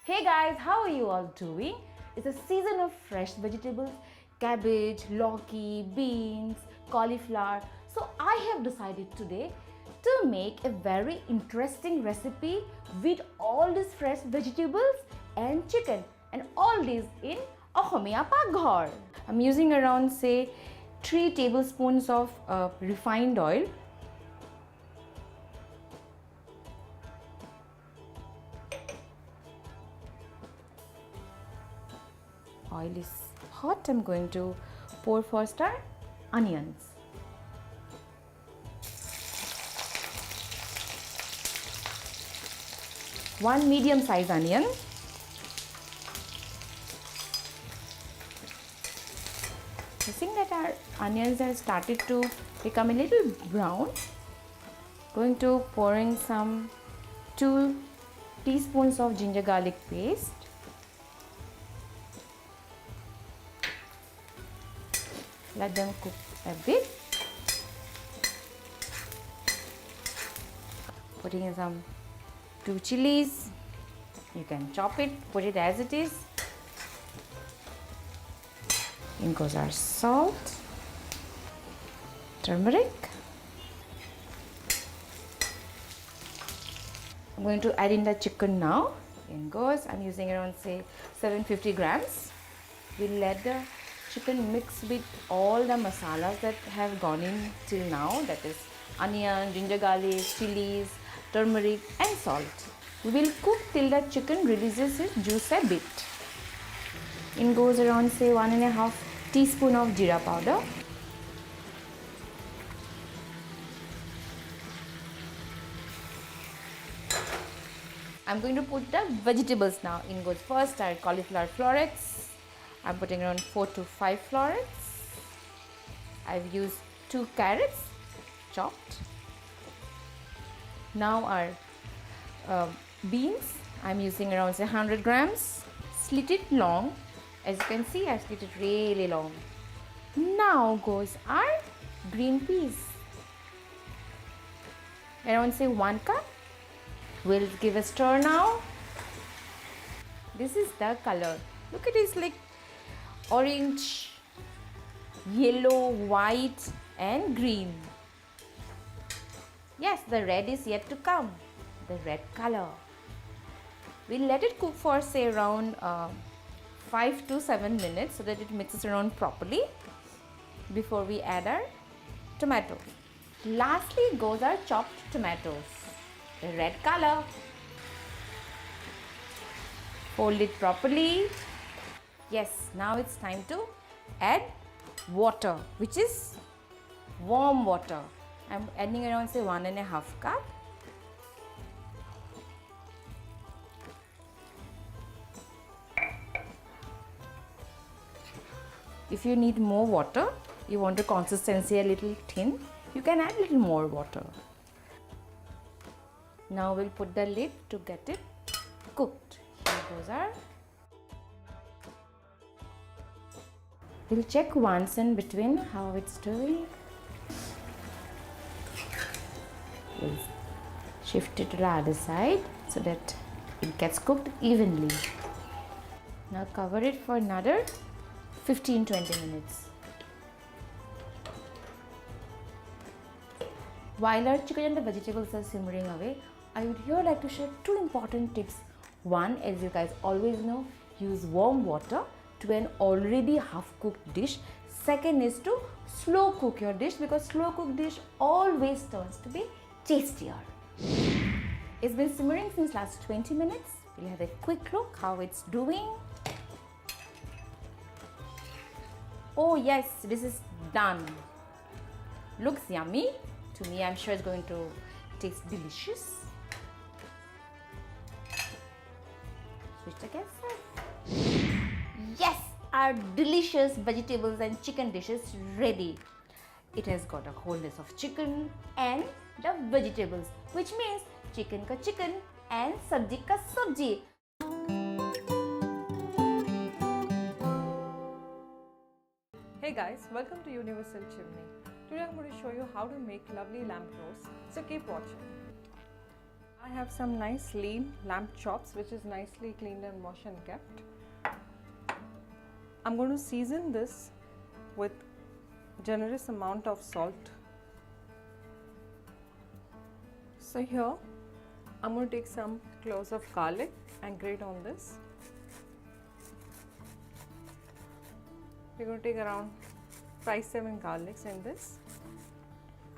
Hey guys, how are you all doing? It's a season of fresh vegetables, cabbage, lauki, beans, cauliflower. So I have decided today to make a very interesting recipe with all these fresh vegetables and chicken and all these in Ohomia Paghar. I'm using around say 3 tablespoons of refined oil. Oil is hot. I'm going to pour first our onions. One medium size onion. I think that our onions have started to become a little brown. Going to pour in some 2 teaspoons of ginger garlic paste. Let them cook a bit. Putting in some 2 chilies. You can chop it, put it as it is. In goes our salt, turmeric. I'm going to add in the chicken now. In goes, I'm using around say 750 grams. We'll let the chicken mix with all the masalas that have gone in till now, that is onion, ginger garlic, chilies, turmeric and salt. We will cook till the chicken releases its juice a bit. In goes around say 1.5 teaspoon of jeera powder. I'm going to put the vegetables now. In goes first our cauliflower florets. I'm putting around 4 to 5 florets. I've used 2 carrots chopped. Now our beans, I'm using around say 100 grams. Slit it long. As you can see, I've slit it really long. Now goes our green peas. Around say 1 cup. We'll give a stir now. This is the color. Look at it, it's like orange, yellow, white and green. Yes, the red is yet to come. The red color. We'll let it cook for say around 5 to 7 minutes so that it mixes around properly before we add our tomatoes. Lastly goes our chopped tomatoes. The red color. Fold it properly. Yes, now it's time to add water, which is warm water. I'm adding around say 1.5 cup. If you need more water, you want the consistency a little thin, you can add a little more water. Now we'll put the lid to get it cooked. Here goes our. We'll check once in between how it's doing. We'll shift it to the other side so that it gets cooked evenly. Now cover it for another 15-20 minutes. While our chicken and the vegetables are simmering away, I would here like to share 2 important tips. One, as you guys always know, use warm water to an already half-cooked dish. Second is to slow cook your dish, because slow cooked dish always turns to be tastier. It's been simmering since last 20 minutes. We'll have a quick look how it's doing. Oh yes, this is done. Looks yummy. To me, I'm sure it's going to taste delicious. Switch the gas off. Yes, our delicious vegetables and chicken dish is ready. It has got a wholeness of chicken and the vegetables, which means chicken ka chicken and sabji ka sabji. Hey guys, welcome to Universal Chimney. Today I'm going to show you how to make lovely lamb roast, so keep watching. I have some nice lean lamb chops which is nicely cleaned and washed and kept. I'm going to season this with generous amount of salt. So here I'm going to take some cloves of garlic and grate on this. We're going to take around 5-7 garlics in this.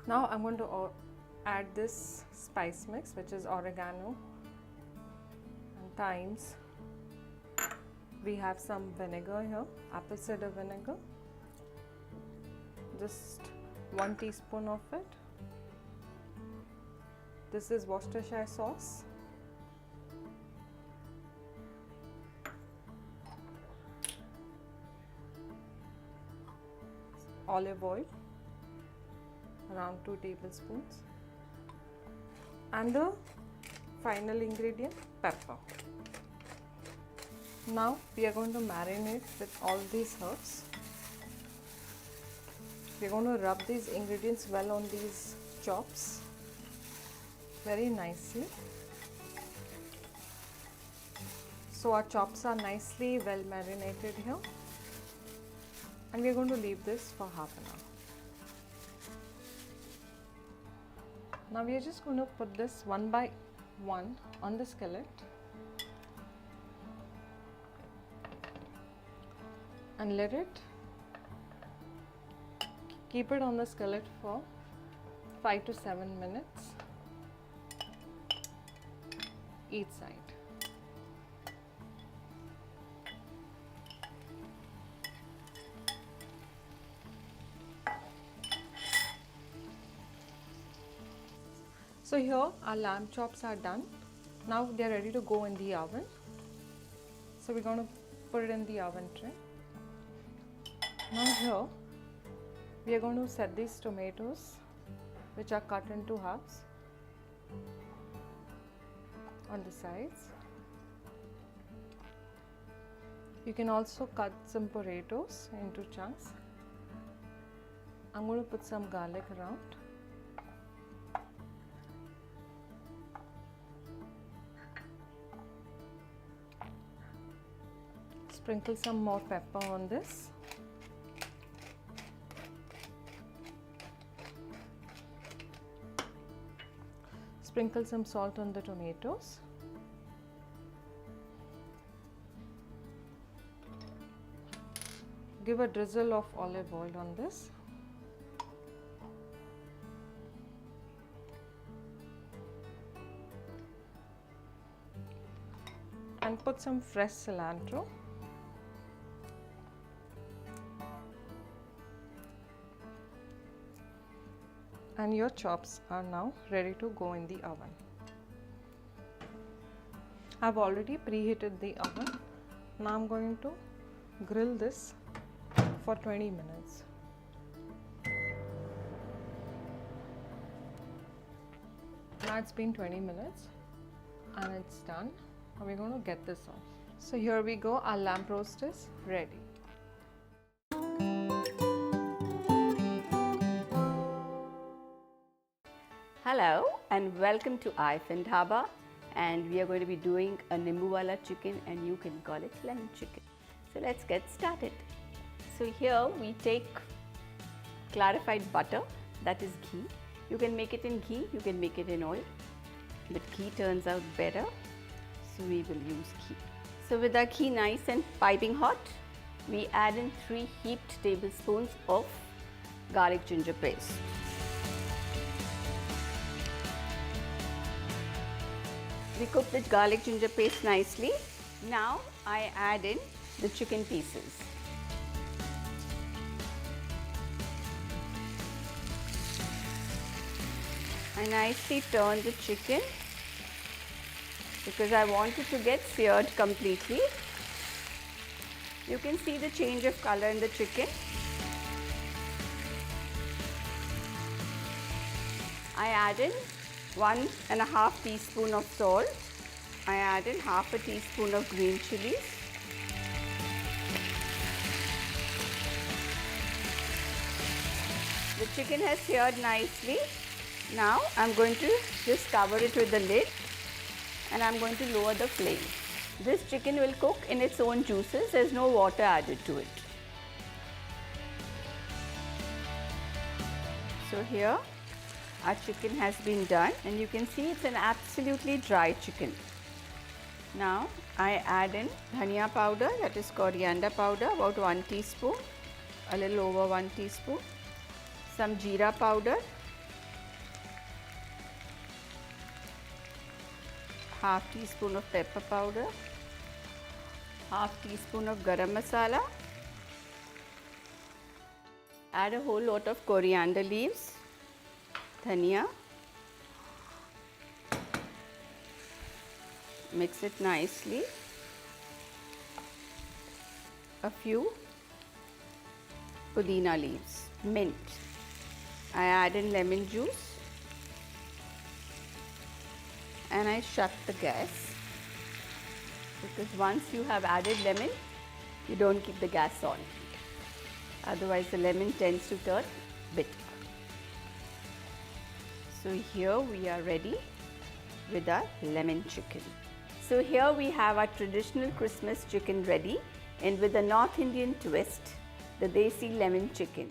Now I'm going to add this spice mix, which is oregano and thymes. We have some vinegar here, apple cider vinegar, just 1 teaspoon of it. This is Worcestershire sauce. Olive oil, around 2 tablespoons. And the final ingredient, pepper. Now we are going to marinate with all these herbs. We are going to rub these ingredients well on these chops very nicely. So our chops are nicely well marinated here, and we are going to leave this for half an hour. Now we are just going to put this one by one on the skillet and let it keep it on the skillet for 5 to 7 minutes each side. So here our lamb chops are done. Now they are ready to go in the oven. So we're going to put it in the oven tray. Now here we are going to set these tomatoes, which are cut into halves, on the sides. You can also cut some potatoes into chunks. I'm going to put some garlic around. Sprinkle some more pepper on this. Sprinkle some salt on the tomatoes. Give a drizzle of olive oil on this. And put some fresh cilantro. And your chops are now ready to go in the oven. I've already preheated the oven. Now I'm going to grill this for 20 minutes. Now it's been 20 minutes and it's done. Now we're going to get this off. So here we go, our lamb roast is ready. Hello and welcome to Ifan Dhaba, and we are going to be doing a nimbu wala chicken, and you can call it lemon chicken. So let's get started. So here we take clarified butter, that is ghee. You can make it in ghee, you can make it in oil, but ghee turns out better, so we will use ghee. So with our ghee nice and piping hot, we add in 3 heaped tablespoons of garlic ginger paste. We cook the garlic ginger paste nicely. Now I add in the chicken pieces. I nicely turn the chicken because I want it to get seared completely. You can see the change of color in the chicken. I add in 1.5 teaspoon of salt. I add in half a teaspoon of green chilies. The chicken has seared nicely. Now I'm going to just cover it with the lid and I'm going to lower the flame. This chicken will cook in its own juices. There's no water added to it. So here our chicken has been done, and you can see it's an absolutely dry chicken. Now I add in dhania powder, that is coriander powder, about 1 teaspoon, a little over 1 teaspoon, some jeera powder, half teaspoon of pepper powder, half teaspoon of garam masala, add a whole lot of coriander leaves, dhania, mix it nicely, a few pudina leaves, mint. I add in lemon juice and I shut the gas, because once you have added lemon, you don't keep the gas on, otherwise the lemon tends to turn bitter. So here we are ready with our lemon chicken. So here we have our traditional Christmas chicken ready, and with a North Indian twist, the Desi lemon chicken.